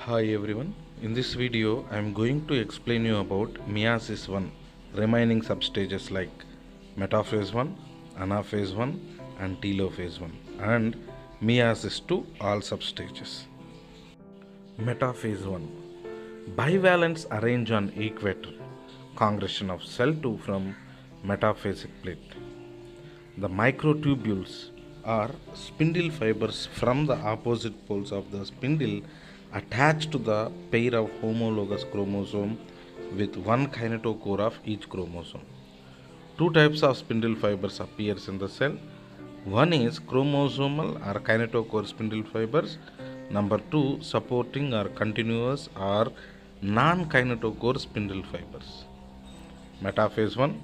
Hi everyone. In this video I am going to explain you about meiosis 1 remaining substages like metaphase 1, anaphase 1 and telophase 1 and meiosis 2 all substages. Metaphase 1 bivalents arrange on equator, congregation of cell 2 from metaphasic plate. The microtubules are spindle fibers from the opposite poles of the spindle attached to the pair of homologous chromosome with one kinetochore of each chromosome. Two types of spindle fibers appears in the cell. One is chromosomal or kinetochore spindle fibers. Number two, supporting or continuous or non-kinetochore spindle fibers. Metaphase 1.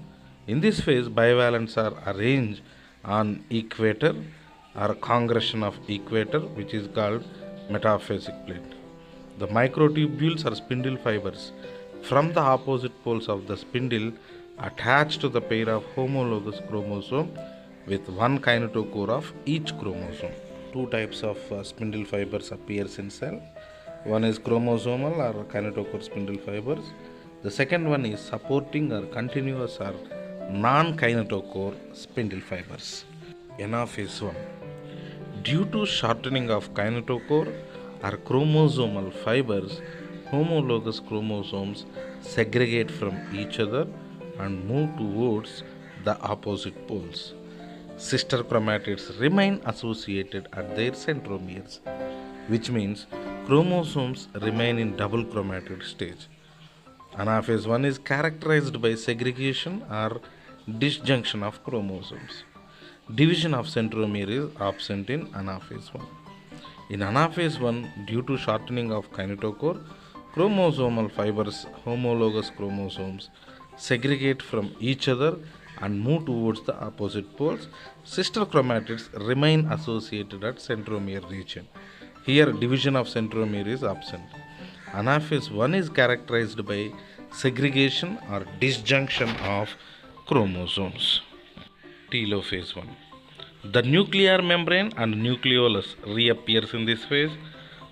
In this phase, bivalents are arranged on equator or congregation of equator, which is called metaphasic plate. The microtubules are spindle fibers from the opposite poles of the spindle attached to the pair of homologous chromosome with one kinetochore of each chromosome. Two types of spindle fibers appears in cell. One is chromosomal or kinetochore spindle fibers. The second one is supporting or continuous or non-kinetochore spindle fibers. Anaphase 1. Due to shortening of kinetochore or chromosomal fibers, homologous chromosomes segregate from each other and move towards the opposite poles. Sister chromatids remain associated at their centromeres, which means chromosomes remain in double chromatid stage. Anaphase 1 is characterized by segregation or disjunction of chromosomes. Division of centromere is absent in anaphase 1. In anaphase 1, due to shortening of kinetochore, chromosomal fibers, homologous chromosomes, segregate from each other and move towards the opposite poles. Sister chromatids remain associated at centromere region. Here, division of centromere is absent. Anaphase 1 is characterized by segregation or disjunction of chromosomes. Telophase 1. The nuclear membrane and nucleolus reappears in this phase,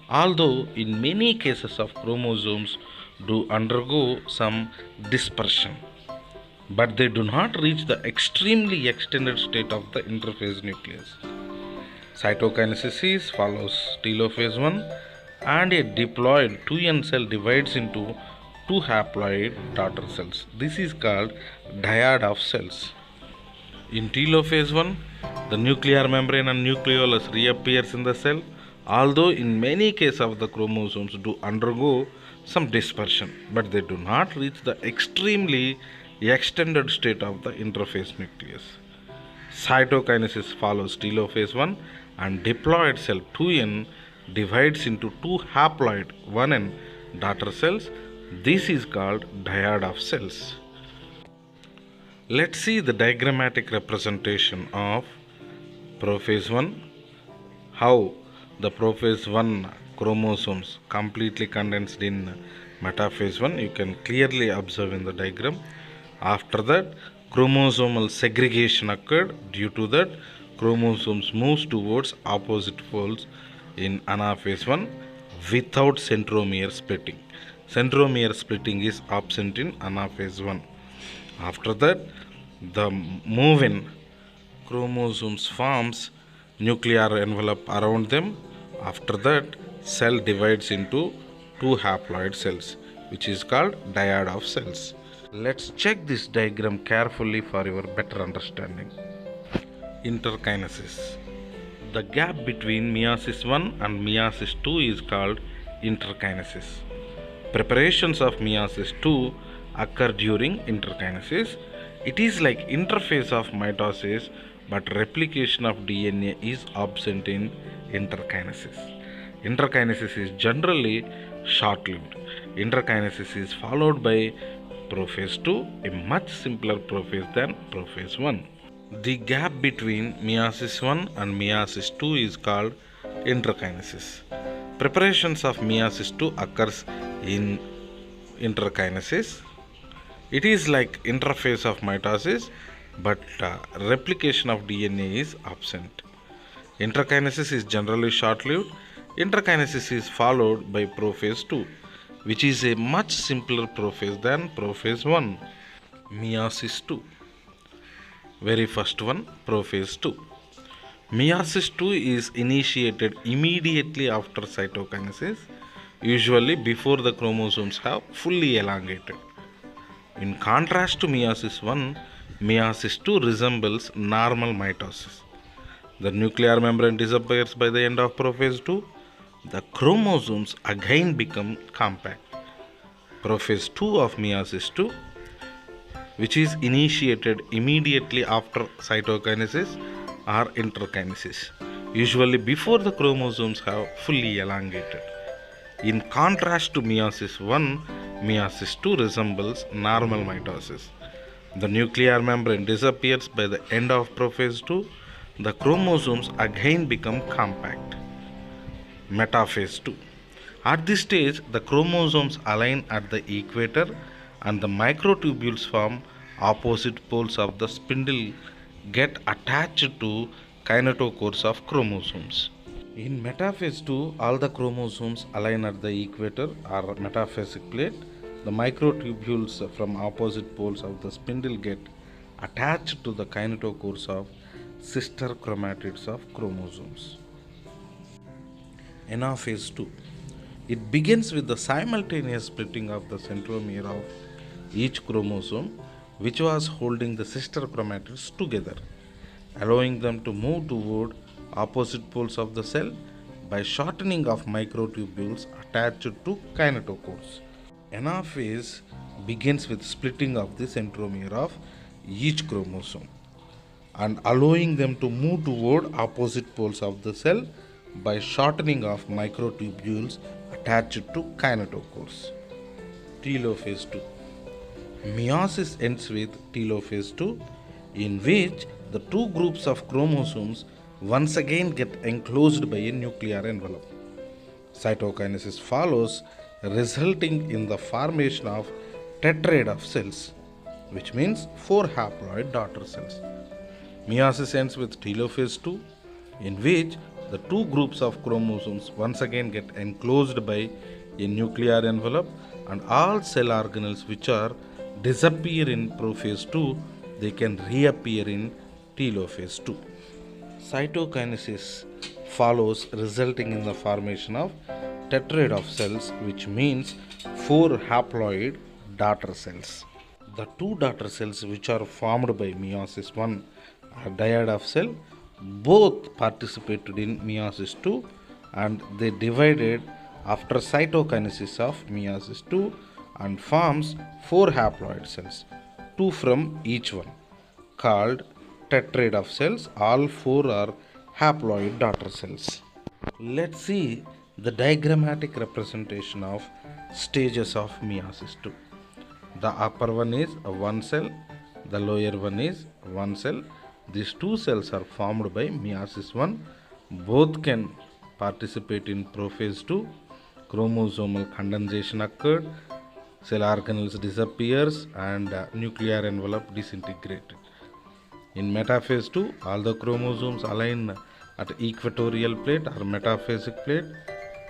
although in many cases of chromosomes do undergo some dispersion, but they do not reach the extremely extended state of the interphase nucleus. Cytokinesis follows telophase 1 and a diploid 2n cell divides into two haploid daughter cells. This is called dyad of cells. In telophase 1, the nuclear membrane and nucleolus reappears in the cell, although in many cases of the chromosomes do undergo some dispersion, but they do not reach the extremely extended state of the interphase nucleus. Cytokinesis follows telophase 1 and diploid cell 2n divides into two haploid 1n daughter cells. This is called dyad of cells. Let's see the diagrammatic representation of prophase 1. How the prophase 1 chromosomes completely condensed in metaphase 1, you can clearly observe in the diagram. After that, chromosomal segregation occurred. Due to that, chromosomes moves towards opposite poles in anaphase 1 without centromere splitting. Centromere splitting is absent in anaphase 1. After that, the move-in chromosomes forms nuclear envelope around them. After that, cell divides into two haploid cells, which is called dyad of cells. Let's check this diagram carefully for your better understanding. Interkinesis. The gap between meiosis 1 and meiosis 2 is called interkinesis. Preparations of meiosis 2 occur during interkinesis. It is like interphase of mitosis, but replication of DNA is absent in interkinesis. Interkinesis is generally short-lived. Interkinesis is followed by prophase 2, a much simpler prophase than prophase 1. The gap between meiosis 1 and meiosis 2 is called interkinesis. Preparations of meiosis 2 occurs in interkinesis. It is like interphase of mitosis, but replication of DNA is absent. Interkinesis is generally short-lived. Interkinesis is followed by prophase 2, which is a much simpler prophase than prophase 1. Meiosis 2. Very first one, prophase 2. Meiosis 2 is initiated immediately after cytokinesis, usually before the chromosomes have fully elongated. In contrast to meiosis 1, meiosis 2 resembles normal mitosis. The nuclear membrane disappears by the end of prophase 2. The chromosomes again become compact. Prophase 2 of meiosis 2, which is initiated immediately after cytokinesis or interkinesis, usually before the chromosomes have fully elongated. In contrast to meiosis 1, meiosis 2 resembles normal mitosis. The nuclear membrane disappears by the end of prophase 2. The chromosomes again become compact. Metaphase 2. At this stage, the chromosomes align at the equator and the microtubules form opposite poles of the spindle get attached to kinetochores of chromosomes. In metaphase 2, all the chromosomes align at the equator or metaphasic plate. The microtubules from opposite poles of the spindle get attached to the kinetochores of sister chromatids of chromosomes. Anaphase 2. It begins with the simultaneous splitting of the centromere of each chromosome, which was holding the sister chromatids together, allowing them to move toward opposite poles of the cell by shortening of microtubules attached to kinetochores. Anaphase begins with splitting of the centromere of each chromosome and allowing them to move toward opposite poles of the cell by shortening of microtubules attached to kinetochores. Telophase 2. Meiosis ends with telophase 2, in which the two groups of chromosomes once again get enclosed by a nuclear envelope. Cytokinesis follows, resulting in the formation of tetrad of cells, which means 4 haploid daughter cells. Meiosis ends with telophase 2, in which the two groups of chromosomes once again get enclosed by a nuclear envelope, and all cell organelles which are disappear in prophase 2, they can reappear in telophase 2. Cytokinesis follows, resulting in the formation of tetrad of cells, which means 4 haploid daughter cells. The two daughter cells which are formed by meiosis 1 are dyad of cell. Both participated in meiosis 2 and they divided after cytokinesis of meiosis 2 and forms 4 haploid cells, 2 from each one, called tetrad of cells. All 4 are haploid daughter cells. Let's see the diagrammatic representation of stages of meiosis 2. The upper one is one cell, the lower one is one cell. These two cells are formed by meiosis 1. Both can participate in prophase 2. Chromosomal condensation occurred, cell organelles disappears and nuclear envelope disintegrated. In metaphase 2, all the chromosomes align at equatorial plate or metaphasic plate.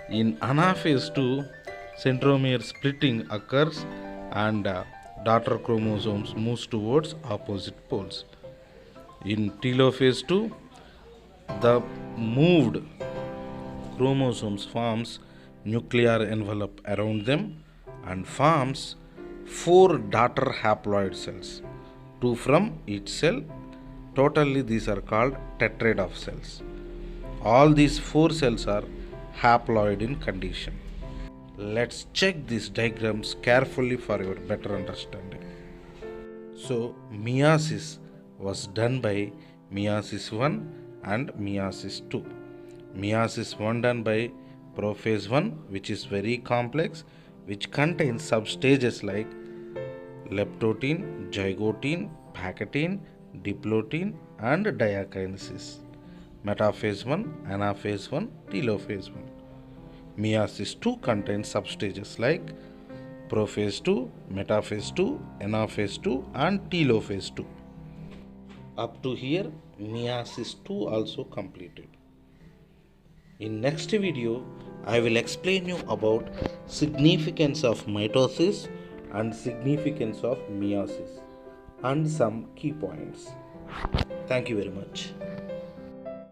In anaphase 2, centromere splitting occurs and daughter chromosomes moves towards opposite poles. In telophase 2, the moved chromosomes forms nuclear envelope around them and forms 4 daughter haploid cells, 2 from each cell. Totally these are called tetrad of cells. All these 4 cells are haploid in condition. Let's check these diagrams carefully for your better understanding. So meiosis was done by meiosis 1 and meiosis 2. Meiosis 1 done by prophase 1, which is very complex, which contains substages like leptotene, zygotene, pacatine, diplotene and diakinesis. Metaphase 1, anaphase 1, telophase 1. Meiosis 2 contains substages like prophase 2, metaphase 2, anaphase 2 and telophase 2. Up to here, meiosis 2 also completed. In next video, I will explain you about significance of mitosis and significance of meiosis and some key points. Thank you very much.